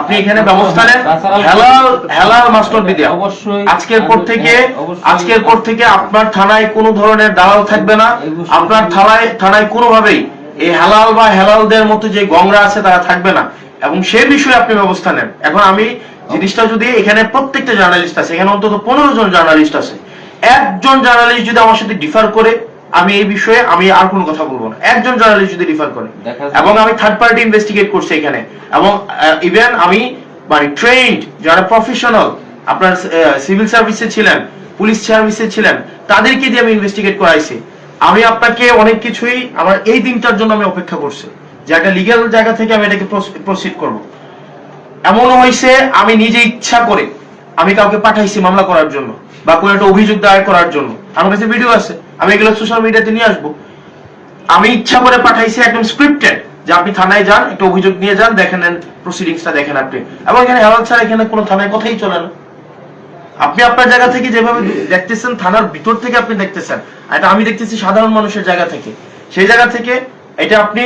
আপনি এখানে ব্যবস্থা নেন, হেলাল মাস্টার বিদ্যা। আজকের পর থেকে আপনার থানায় কোনো ধরনের দালাল থাকবে না। আপনার থানায় কোনোভাবেই এই হালাল বা হেলালদের মতো যে গংরা আছে তারা থাকবে না, এবং সে বিষয়ে আপনি ব্যবস্থা নেন। এখন আমি জিনিসটা যদি এখানে প্রত্যেকটা জার্নালিস্ট আছে, এখানে অন্তত 15 জন জার্নালিস্ট আছে, একজন জার্নালিস্ট যদি আমার সাথে ডিফার করে, আমি এই বিষয়ে আমি আর কোনো কথা বলবো না। একজন জার্নালিস্ট যদি ডিফার করে, এবং আমি থার্ড পার্টি ইনভেস্টিগেট করছি এখানে, এবং ইভেন আমি মানে ট্রেন্ড যারা প্রফেশনাল আপনার সিভিল সার্ভিসে ছিলেন, পুলিশ সার্ভিসে ছিলেন, তাদেরকে দিয়ে আমি ইনভেস্টিগেট করাইছি। আমি আপনাকে অনেক কিছুই আমার এই দিনটার জন্য আমি অপেক্ষা করছি, যে একটা লিগ্যাল জায়গা থেকে আমি এটাকে প্রসিড করব। এমনও হয়েছে আমি নিজে ইচ্ছা করে আমি কাউকে পাঠাইছি মামলা করার জন্য বা কোনো একটা অভিযোগ দায়ের করার জন্য, আমার কাছে ভিডিও আছে, আমি এগুলো সোশ্যাল মিডিয়াতে নিয়ে আসবো। আমি ইচ্ছা করে পাঠাইছি একদম স্ক্রিপ্টেড, যে আপনি থানায় যান, একটা অভিযোগ নিয়ে যান, দেখেন প্রসিডিংসটা দেখেন আপনি। এবং এখানে হেলাল ছাড়া এখানে কোনো থানায় কথাই চলে না। আপনি আপনার জায়গা থেকে যেভাবে দেখতেছেন, থানার ভিতর থেকে আপনি দেখতেছেন, এটা আমি দেখতেছি সাধারণ মানুষের জায়গা থেকে। সেই জায়গা থেকে এটা আপনি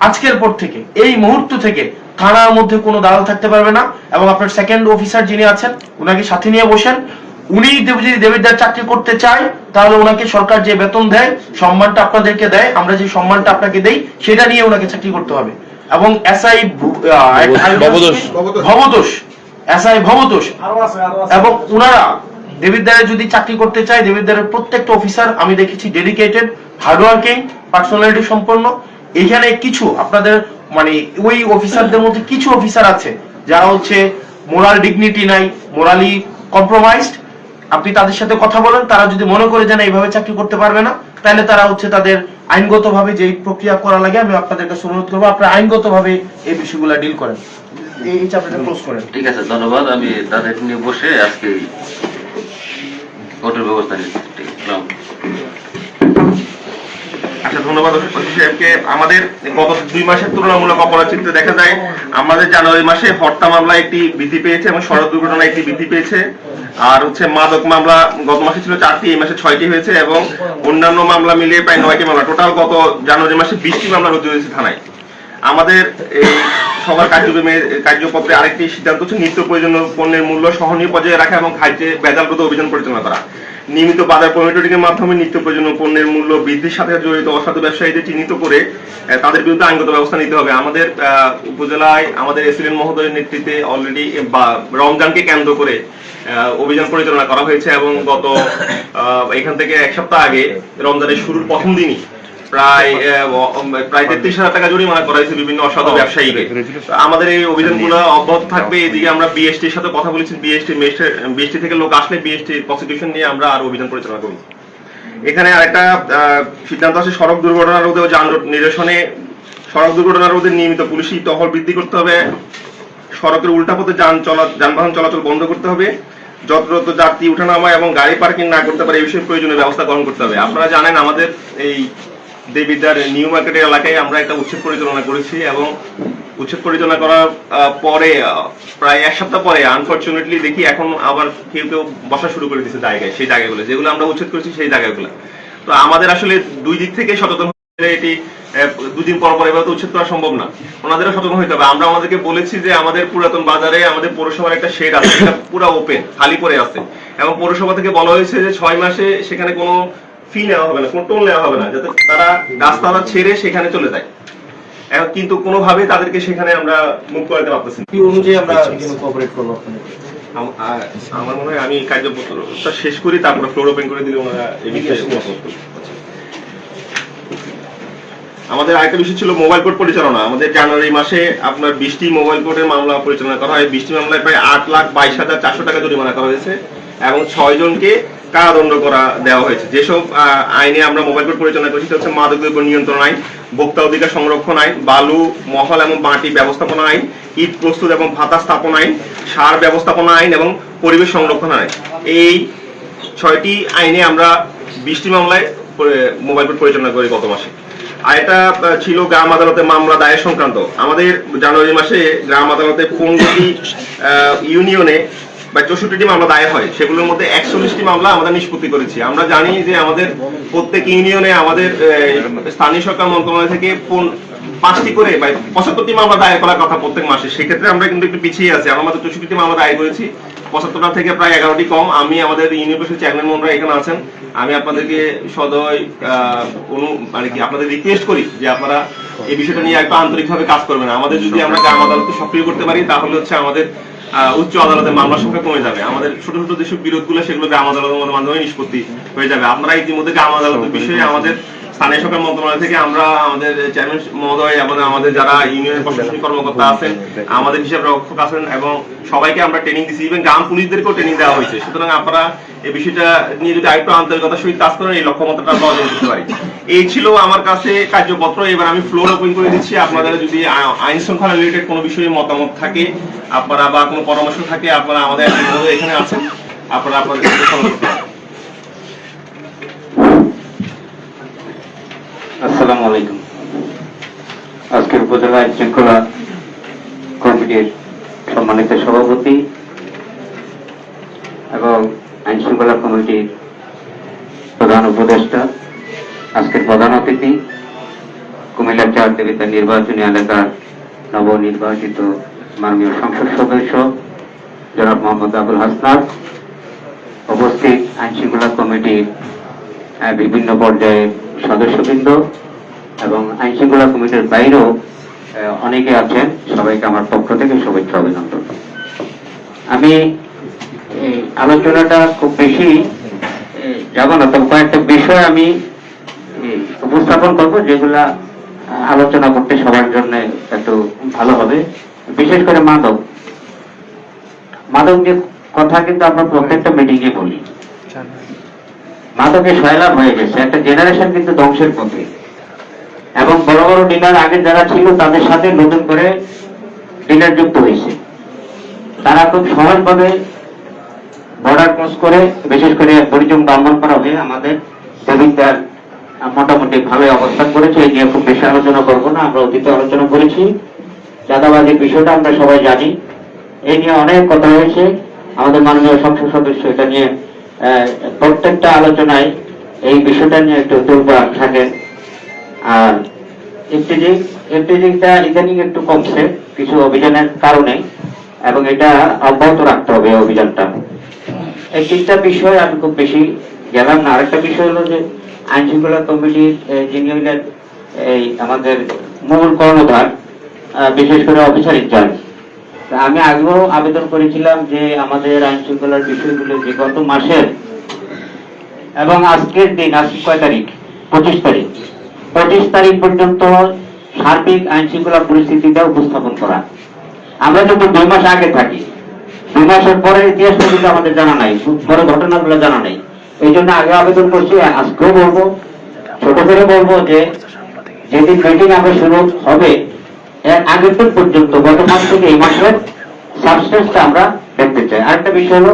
আজকের পর থেকে, এই মুহূর্ত থেকে থানার মধ্যে কোনো দালাল থাকতে পারবে না। এবং আপনার সেকেন্ড অফিসার যিনি আছেন, উনাকে সাথে নিয়ে বসেন। উনি যদি দেবিদ্বার চাকরি করতে চায়, তাহলে ওনাকে সরকার যে বেতন দেয়, সম্মানটা আপনাদেরকে দেয়, আমরা যে সম্মানটা আপনাকে দেই, সেটা নিয়ে ওনাকে চাকরি করতে হবে। এবং এসআই ভবতোষ এবং উনারা দেবিদ্বারে যদি চাকরি করতে চায়, দেবিদ্বারের প্রত্যেকটা অফিসার আমি দেখেছি ডেডিকেটেড, হার্ডওয়ার্কিং, পার্সোনালিটি সম্পন্ন। এখানে কিছু আপনাদের মানে ওই অফিসারদের মধ্যে কিছু অফিসার আছে যারা হচ্ছে মোরাল ডিগনিটি নাই, মোরালি কম্প্রোমাইজড। আপনি তাদের সাথে কথা বলেন, তারা যদি মনে করে যে না এইভাবে চাকরি করতে পারবে না, তাহলে তারা হচ্ছে তাদের আইনগতভাবে যে প্রক্রিয়া করা লাগে, আমি আপনাদের কাছে অনুরোধ করবো আপনারা আইনগতভাবে এই বিষয়গুলো ডিল করেন। এই চ্যাপ্টারটা ক্লোজ করেন। ঠিক আছে, ধন্যবাদ। আমি তাদের নিয়ে বসে আজকে কঠোর ব্যবস্থা নিচ্ছি। আচ্ছা, ধন্যবাদ ওসি সাহেবকে। আমাদের গত 2 মাসের তুলনামূলক অপরাধ চিত্রে দেখা যায় আমাদের জানুয়ারি মাসে হত্যা মামলা একটি বৃদ্ধি পেয়েছে এবং সড়ক দুর্ঘটনা একটি বৃদ্ধি পেয়েছে। আর হচ্ছে মাদক মামলা গত মাসে ছিল 4টি, এই মাসে 6টি হয়েছে, এবং অন্যান্য মামলা মিলিয়ে প্রায় 9টি মামলা। টোটাল গত জানুয়ারি মাসে 20টি মামলা রুজু হয়েছে থানায়। আমাদের এই সবার কার্যপত্রে আরেকটি সিদ্ধান্ত হচ্ছে নিত্য প্রয়োজনীয় পণ্যের মূল্য সহনীয় পর্যায়ে রাখা এবং খাদ্যে ভেজালরোধ অভিযান পরিচালনা করা। নিয়মিত বাজার মনিটরিংয়ের মাধ্যমে নিত্য প্রয়োজনীয় পণ্যের মূল্য বৃদ্ধির সাথে জড়িত অসাধু ব্যবসায়ীদের চিহ্নিত করে তাদের বিরুদ্ধে আইনগত ব্যবস্থা নিতে হবে। আমাদের উপজেলায় আমাদের এসিডেন্ট মহোদয়ের নেতৃত্বে অলরেডি রমজানকে কেন্দ্র করে অভিযান পরিচালনা করা হয়েছে, এবং গত এখান থেকে 1 সপ্তাহ আগে রমজানের শুরুর প্রথম দিনই প্রায় 33,000 টাকা জরিমানা করা হয়েছে বিভিন্ন অসাধু ব্যবসায়ীকে। আমাদের এই অভিযানগুলো অব্যাহত থাকবে। এদিকে আমরা বিএসটির সাথে কথা বলেছি, বিএসটি থেকে লোক আসলে বিএসটি প্রসিকিউশন নিয়ে আমরা আর অভিযান পরিচালনা করি। এখানে আরেকটা সিদ্ধান্ত আছে সড়ক দুর্ঘটনা রোধে ও যানজট নিরসনে। সড়ক দুর্ঘটনা রোধে নিয়মিত পুলিশি টহল বৃদ্ধি করতে হবে। সড়কের উল্টা পথে যানবাহন চলাচল বন্ধ করতে হবে। যত্রতত্র যাত্রী উঠানামা এবং গাড়ি পার্কিং না করতে পারে এই বিষয়ে প্রয়োজনীয় ব্যবস্থা গ্রহণ করতে হবে। আপনারা জানেন আমাদের এই দেবিদ্বার নিউ মার্কেটের এলাকায় আমরা একটা উচ্ছেদ পরিচালনা করেছি, এবং উচ্ছেদ পরিচালনা করার পরে প্রায় 1 সপ্তাহ পরে আনফরচুনেটলি দেখি এখন আবার কেউ বসা শুরু করে দিচ্ছে জায়গায়, সেই জায়গাগুলো যেগুলো আমরা উচ্ছেদ করেছি সেই জায়গাগুলো। তো আমাদের আসলে 2 দিক থেকে সচেতন হতে, এটি 2 দিন পর পর এভাবে উচ্ছেদ করা সম্ভব না, ওনাদেরও সচেতন হতে হবে। আমরা আমাদেরকে বলেছি যে আমাদের পুরাতন বাজারে আমাদের পৌরসভার একটা শেড আছে, এটা পুরো ওপেন খালি পড়ে আছে, এবং পৌরসভা থেকে বলা হয়েছে যে 6 মাসে সেখানে কোনো ফি নেওয়া হবে না, কোনো টোল নেওয়া হবে না, যাতে তারা গাছপালা ছেড়ে সেখানে চলে যায়। কিন্তু কোনোভাবে তাদেরকে সেখানে আমরা মুখ করাতে পারতেছি না। কি অনুযায়ী আমরা কোঅপারেট করব? আমার মনে হয় আমি কার্যপত্রটা শেষ করি, তারপরে ফ্লোর ওপেন করে দিলে ওনারা এই বিষয়ে আমাদের আরেকটা বিষয় ছিল মোবাইল কোর্ট পরিচালনা। আমাদের জানুয়ারি মাসে আপনার 20টি মোবাইল কোর্টের মামলা পরিচালনা করা হয়। 20টি মামলায় প্রায় 8,22,400 টাকা জরিমানা করা হয়েছে, এবং 6 জনকে কারাদণ্ড দেওয়া হয়েছে। যেসব আইনে আমরা মোবাইল কোর্ট পরিচালনা করছি হচ্ছে মাদক দ্রব্য নিয়ন্ত্রণ আইন, ভোক্তা অধিকার সংরক্ষণ আইন, বালু মহল এবং মাটি ব্যবস্থাপনা আইন, ইট প্রস্তুত এবং ভাতা স্থাপন আইন, সার ব্যবস্থাপনা আইন এবং পরিবেশ সংরক্ষণ আইন। এই 6টি আইনে আমরা 20টি মামলায় মোবাইল কোর্ট পরিচালনা করি গত মাসে। আর এটা ছিল গ্রাম আদালতে মামলা দায়ের সংক্রান্ত। আমাদের জানুয়ারি মাসে গ্রাম আদালতে 15টি ইউনিয়নে 64টি মামলা দায়ের হয়, সেগুলোর মধ্যে 41টি মামলা আমরা নিষ্পত্তি করেছি। আমরা জানি যে আমাদের প্রত্যেক ইউনিয়নে আমাদের স্থানীয় সরকার মন্ত্রণালয় থেকে 5টি করে 75টি মামলা দায়ের করার কথা প্রত্যেক মাসে, সেক্ষেত্রে আমরা কিন্তু একটু পিছিয়ে আছি। আমরা মাত্র 64টি মামলা দায়ের করেছি, 75টা থেকে প্রায় 11টি কম। আমি আমাদের ইউনিয়ন পরিষদের চেয়ারম্যান মহোদয় এখানে আছেন, আমি আপনাদেরকে সদয় মানে কি আপনাদের রিকোয়েস্ট করি যে আপনারা এই বিষয়টা নিয়ে একটু আন্তরিকভাবে কাজ করবেন। আমাদের যদি আমরা গ্রাম আদালতকে সক্রিয় করতে পারি তাহলে হচ্ছে আমাদের উচ্চ আদালতের মামলার সংখ্যা কমে যাবে। আমাদের ছোট ছোট যেসব বিরোধগুলো সেগুলো গ্রাম আদালতের মাধ্যমে নিষ্পত্তি হয়ে যাবে। আপনারা ইতিমধ্যে গ্রাম আদালতের বিষয়ে আমাদের স্থানীয় সরকার মন্ত্রণালয় থেকে আমরা আমাদের চেয়ারম্যান মহোদয় এবং আমাদের যারা ইউনিয়নের প্রশাসনিক কর্মকর্তা আছেন, আমাদের হিসাব রক্ষক আছেন এবং সবাইকে আমরা ট্রেনিং দিচ্ছি, ইভেন গ্রাম পুলিশদেরকেও ট্রেনিং দেওয়া হয়েছে। সুতরাং আপনারা এই বিষয়টা নিয়ে যদি আরেকটু আন্তরিকতার সহিত কাজ করেন এই লক্ষ্যমাত্রাটা আমরা অর্জন করতে পারি। এই ছিল আমার কাছে কার্যপত্র। এবার আমি ফ্লোর ওপেন করে দিচ্ছি। আপনাদের যদি আইন শৃঙ্খলা রিলেটেড কোনো বিষয়ে মতামত থাকে আপনারা বা কোনো পরামর্শ থাকে আপনারা আমাদের এখানে আছেন, আপনারা আপনাদের আসসালামু আলাইকুম। আজকের উপজেলা আইন শৃঙ্খলা কমিটির সম্মানিত সভাপতি এবং আইন শৃঙ্খলা কমিটির প্রধান উপদেষ্টা, আজকের প্রধান অতিথি, কুমিল্লা 4 দেবিতা নির্বাচনী এলাকার নবনির্বাচিত মাননীয় সংসদ সদস্য জনাব মোহাম্মদ আবুল হাসনাত, উপস্থিত আইন শৃঙ্খলা কমিটির বিভিন্ন পর্যায়ের সদস্যবৃন্দ এবং আইন শৃঙ্খলা কমিটির বাইরেও অনেকে আছেন, সবাইকে আমার পক্ষ থেকে শুভেচ্ছা অভিনন্দন। আমি এই আলোচনাটা খুব বেশি যাব না, তবে কয়েকটা বিষয় আমি উপস্থাপন করব যেগুলা আলোচনা করতে সবার জন্য একটু ভালো হবে। বিশেষ করে মাদক নিয়ে কথা কিন্তু আমরা প্রত্যেকটা মিটিংয়ে বলি। মাদকে সয়লাভ হয়ে গেছে, একটা জেনারেশন কিন্তু ধ্বংসের পথে, এবং বড় বড় ডিলার আগে যারা ছিল তাদের সাথে নতুন করে ডিলার যুক্ত হয়েছে। তারা খুব সহজভাবে বর্ডার ক্রস করে, বিশেষ করে পরিচম ব্রাহ্মণপাড়া হয়ে আমাদের দেবিদ্যার মোটামুটি ভালোই অবস্থান করেছে। এই নিয়ে খুব বেশি আলোচনা করবো না, আমরা অতীতে আলোচনা করেছি। চাঁদাবাজির বিষয়টা আমরা সবাই জানি, এই নিয়ে অনেক কথা হয়েছে। আমাদের মাননীয় সংসদ সদস্য এটা নিয়ে প্রত্যেকটা আলোচনায় এই বিষয়টা নিয়ে একটু দুর্বল থাকেন। আর ইফটিজিংটা ইদানিং একটু কমছে কিছু অভিযানের কারণে, এবং এটা অব্যাহত রাখতে হবে এই অভিযানটা। এই 3টা বিষয় আমি খুব বেশি গেলাম না। আরেকটা বিষয় হলো যে আইন শৃঙ্খলা কমিটির যিনি হইলেন এই আমাদের মূল কর্ণধার, বিশেষ করে অফিসার ইনচার্জ, আমি আগেও আবেদন করেছিলাম যে আমাদের আইন শৃঙ্খলার বিষয়গুলো যে গত মাসের এবং আজকের দিন, আজকে কয় তারিখ, 25 তারিখ পর্যন্ত সার্বিক আইন শৃঙ্খলা পরিস্থিতিটা উপস্থাপন করা। আমরা যদি 2 মাস আগে থাকি, 2 মাসের পরে ইতিহাসটা কিন্তু আমাদের জানা নাই, বড় ঘটনাগুলো জানা নাই। এই জন্য আগে আবেদন করছি, আজকেও বলবো, ছোট করে বলবো যে যেদিন মিটিং আমরা শুরু হবে এর আগের দিন পর্যন্ত গত মাস থেকে এই মাসের সাবস্টেন্সটা আমরা দেখতে চাই। আরেকটা বিষয় হলো